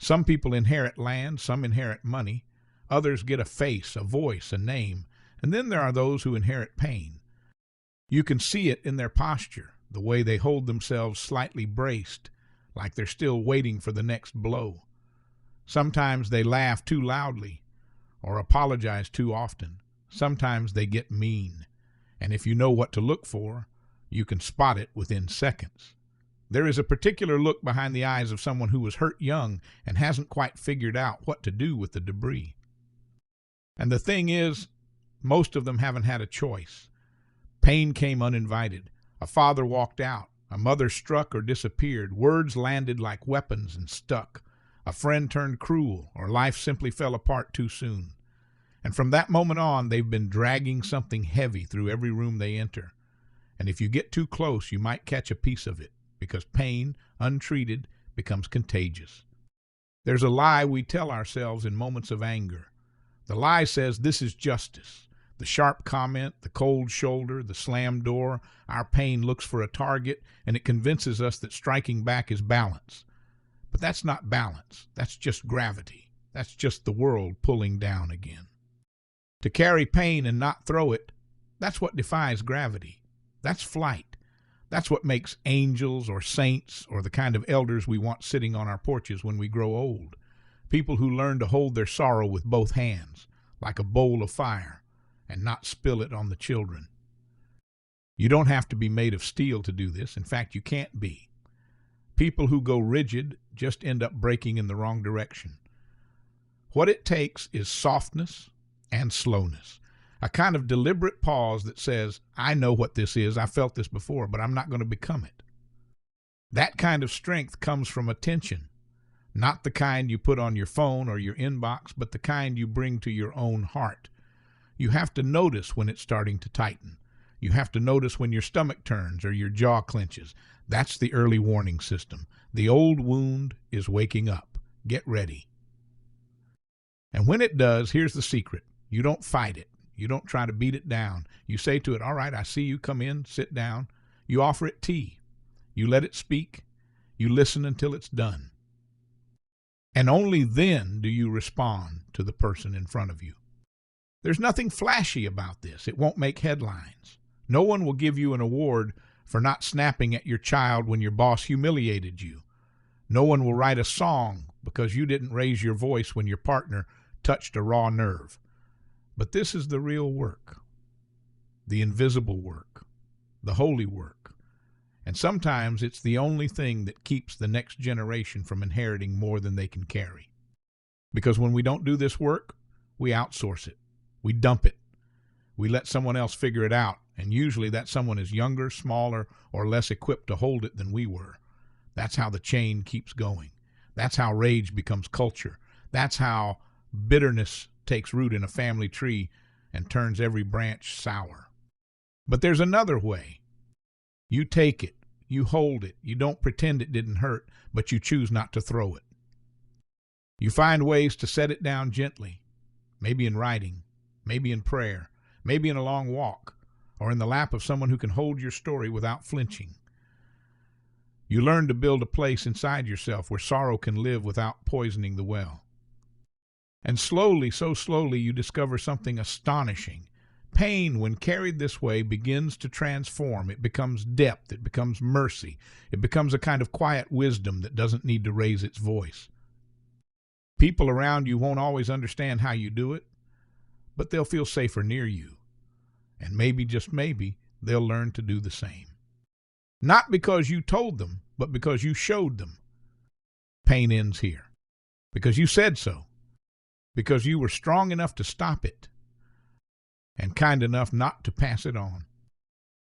Some people inherit land, some inherit money, others get a face, a voice, a name, and then there are those who inherit pain. You can see it in their posture, the way they hold themselves slightly braced, like they're still waiting for the next blow. Sometimes they laugh too loudly or apologize too often. Sometimes they get mean, and if you know what to look for, you can spot it within seconds. There is a particular look behind the eyes of someone who was hurt young and hasn't quite figured out what to do with the debris. And the thing is, most of them haven't had a choice. Pain came uninvited. A father walked out. A mother struck or disappeared. Words landed like weapons and stuck. A friend turned cruel, or life simply fell apart too soon. And from that moment on, they've been dragging something heavy through every room they enter. And if you get too close, you might catch a piece of it, because pain, untreated, becomes contagious. There's a lie we tell ourselves in moments of anger. The lie says this is justice. The sharp comment, the cold shoulder, the slammed door, our pain looks for a target, and it convinces us that striking back is balance. But that's not balance. That's just gravity. That's just the world pulling down again. To carry pain and not throw it, that's what defies gravity. That's flight. That's what makes angels or saints or the kind of elders we want sitting on our porches when we grow old. People who learn to hold their sorrow with both hands, like a bowl of fire, and not spill it on the children. You don't have to be made of steel to do this. In fact, you can't be. People who go rigid just end up breaking in the wrong direction. What it takes is softness and slowness, a kind of deliberate pause that says, I know what this is, I felt this before, but I'm not going to become it. That kind of strength comes from attention, not the kind you put on your phone or your inbox, but the kind you bring to your own heart. You have to notice when it's starting to tighten. You have to notice when your stomach turns or your jaw clenches. That's the early warning system. The old wound is waking up. Get ready. And when it does, here's the secret. You don't fight it. You don't try to beat it down. You say to it, all right, I see you, come in, sit down. You offer it tea. You let it speak. You listen until it's done. And only then do you respond to the person in front of you. There's nothing flashy about this. It won't make headlines. No one will give you an award for not snapping at your child when your boss humiliated you. No one will write a song because you didn't raise your voice when your partner touched a raw nerve. But this is the real work, the invisible work, the holy work. And sometimes it's the only thing that keeps the next generation from inheriting more than they can carry. Because when we don't do this work, we outsource it. We dump it. We let someone else figure it out, and usually that someone is younger, smaller, or less equipped to hold it than we were. That's how the chain keeps going. That's how rage becomes culture. That's how bitterness takes root in a family tree and turns every branch sour. But there's another way. You take it. You hold it. You don't pretend it didn't hurt, but you choose not to throw it. You find ways to set it down gently, maybe in writing, maybe in prayer, maybe in a long walk, or in the lap of someone who can hold your story without flinching. You learn to build a place inside yourself where sorrow can live without poisoning the well. And slowly, so slowly, you discover something astonishing. Pain, when carried this way, begins to transform. It becomes depth. It becomes mercy. It becomes a kind of quiet wisdom that doesn't need to raise its voice. People around you won't always understand how you do it, but they'll feel safer near you. And maybe, just maybe, they'll learn to do the same. Not because you told them, but because you showed them. Pain ends here. Because you said so. Because you were strong enough to stop it. And kind enough not to pass it on.